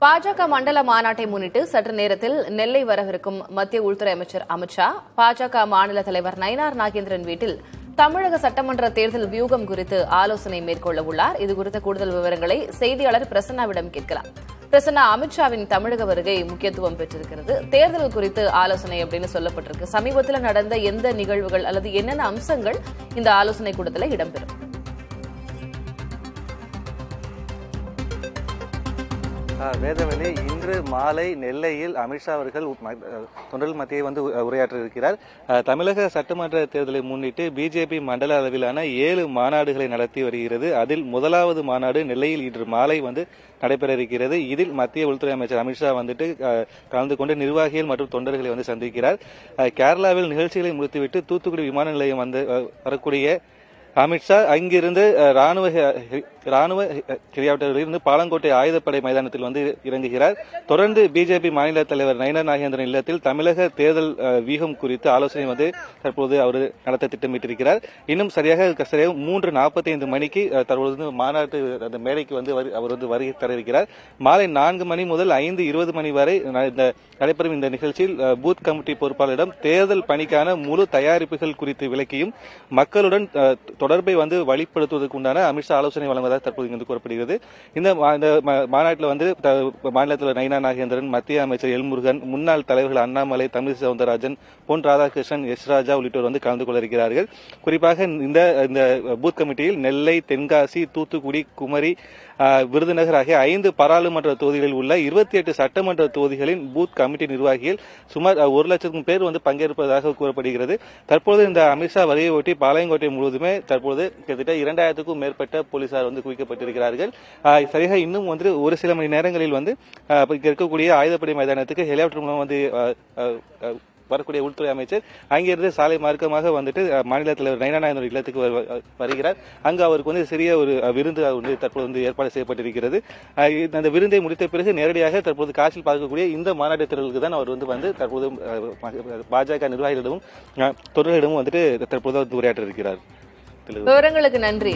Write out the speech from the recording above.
பாஜக மண்டல மாநாட்டை முன்னிட்டு சற்று நேரத்தில் நெல்லை வரவிருக்கும் மத்திய உள்துறை அமைச்சர் அமித்ஷா பாஜக மாநில தலைவர் நயினார் நாகேந்திரன் வீட்டில் தமிழக சட்டமன்ற தேர்தல் வியூகம் குறித்து ஆலோசனை மேற்கொள்ள உள்ளார். இதுகுறித்த கூடுதல் விவரங்களை செய்தியாளர் பிரசன்னாவிடம் கேட்கலாம். பிரசன்னா, அமித்ஷாவின் தமிழக வருகை முக்கியத்துவம் பெற்றிருக்கிறது. தேர்தல் குறித்து ஆலோசனை அப்படின்னு சொல்லப்பட்டிருக்கு. சமீபத்தில் நடந்த எந்த நிகழ்வுகள் அல்லது என்னென்ன அம்சங்கள் இந்த ஆலோசனை கூட்டத்தில் இடம்பெறும்? வேதவெளி இன்று மாலை நெல்லையில் அமித்ஷா அவர்கள் தொண்டர்கள் மத்தியை உரையாற்ற இருக்கிறார். தமிழக சட்டமன்ற தேர்தலை முன்னிட்டு பிஜேபி மண்டல அளவிலான 7 மாநாடுகளை நடத்தி வருகிறது. அதில் முதலாவது மாநாடு நெல்லையில் இன்று மாலை நடைபெற இருக்கிறது. இதில் மத்திய உள்துறை அமைச்சர் அமித்ஷா கலந்து கொண்டு நிர்வாகிகள் மற்றும் தொண்டர்களை சந்திக்கிறார். கேரளாவில் நிகழ்ச்சிகளை முடித்துவிட்டு தூத்துக்குடி விமான நிலையம் வரக்கூடிய அமித்ஷா அங்கிருந்து ராணுவ ஹெலிகாப்டரிலிருந்து பாலங்கோட்டை ஆயுதப்படை மைதானத்தில் இறங்குகிறார். தொடர்ந்து பிஜேபி மாநில தலைவர் நயினார் நாகேந்திரன் இல்லத்தில் தமிழக தேர்தல் வியூகம் குறித்து ஆலோசனை தற்போது அவர் நடத்த திட்டமிட்டிருக்கிறார். இன்னும் சரியாக 3:45 மணிக்கு தற்போது மாநாட்டு மேடைக்கு அவர் வருகை தர இருக்கிறார். மாலை 4 மணி முதல் 5:20 மணி வரை நடைபெறும் இந்த நிகழ்ச்சியில் பூத் கமிட்டி பொறுப்பாளரிடம் தேர்தல் பணிக்கான முழு தயாரிப்புகள் குறித்து விளக்கியும் மக்களுடன் தொடர்பை வழிப்படுத்துவதற்கு உண்டான அமித்ஷா ஆலோசனை வழங்குவதாக தற்போது கூறப்படுகிறது. இந்த மாநாட்டில் மாநில தலைவர் நயினார் நாகேந்திரன், மத்திய அமைச்சர் எல்முருகன், முன்னாள் தலைவர்கள் அண்ணாமலை, தமிழிசை சவுந்தரராஜன், பொன் ராதாகிருஷ்ணன், எஸ் ராஜா உள்ளிட்டோர் கலந்து கொள்ள இருக்கிறார்கள். குறிப்பாக இந்த பூத் கமிட்டியில் நெல்லை, தென்காசி, தூத்துக்குடி, குமரி, விருதுநகர் ஆகிய 5 பாராளுமன்ற தொகுதிகளில் உள்ள 28 சட்டமன்ற தொகுதிகளின் பூத் கமிட்டி நிர்வாகிகள் சுமார் 1 லட்சம் பேர் பங்கேற்பதாக கூறப்படுகிறது. தற்போது இந்த அமித்ஷா வருகையை ஒட்டி பாளையங்கோட்டை முழுவதுமே தற்போது கிட்டத்தட்ட 2000க்கும் மேற்பட்ட போலீசார் குவிக்கப்பட்டிருக்கிறார்கள். சரியாக இன்னும் ஒரு சில மணி நேரங்களில் இருக்கக்கூடிய ஆயுதப்படை மைதானத்துக்கு ஹெலிகாப்டர் மூலம் வரக்கூடிய உள்துறை அமைச்சர் அங்கிருந்து சாலை மார்க்கமாக மாநில தலைவர் நயினார் நாகேந்திரன் இல்லத்துக்கு வருகிறார். அங்கு அவருக்கு சிறிய ஒரு விருந்து தற்போது ஏற்பாடு செய்யப்பட்டிருக்கிறது. அந்த விருந்தை முடித்த பிறகு நேரடியாக தற்போது காசில் பார்க்கக்கூடிய இந்த மாநாட்டு திரளுக்கு தான் அவர் தற்போது பாஜக நிர்வாகிகளிடமும் தொண்டர்களிடமும் தற்போது உரையாற்ற இருக்கிறார். விவரங்களுக்கு நன்றி.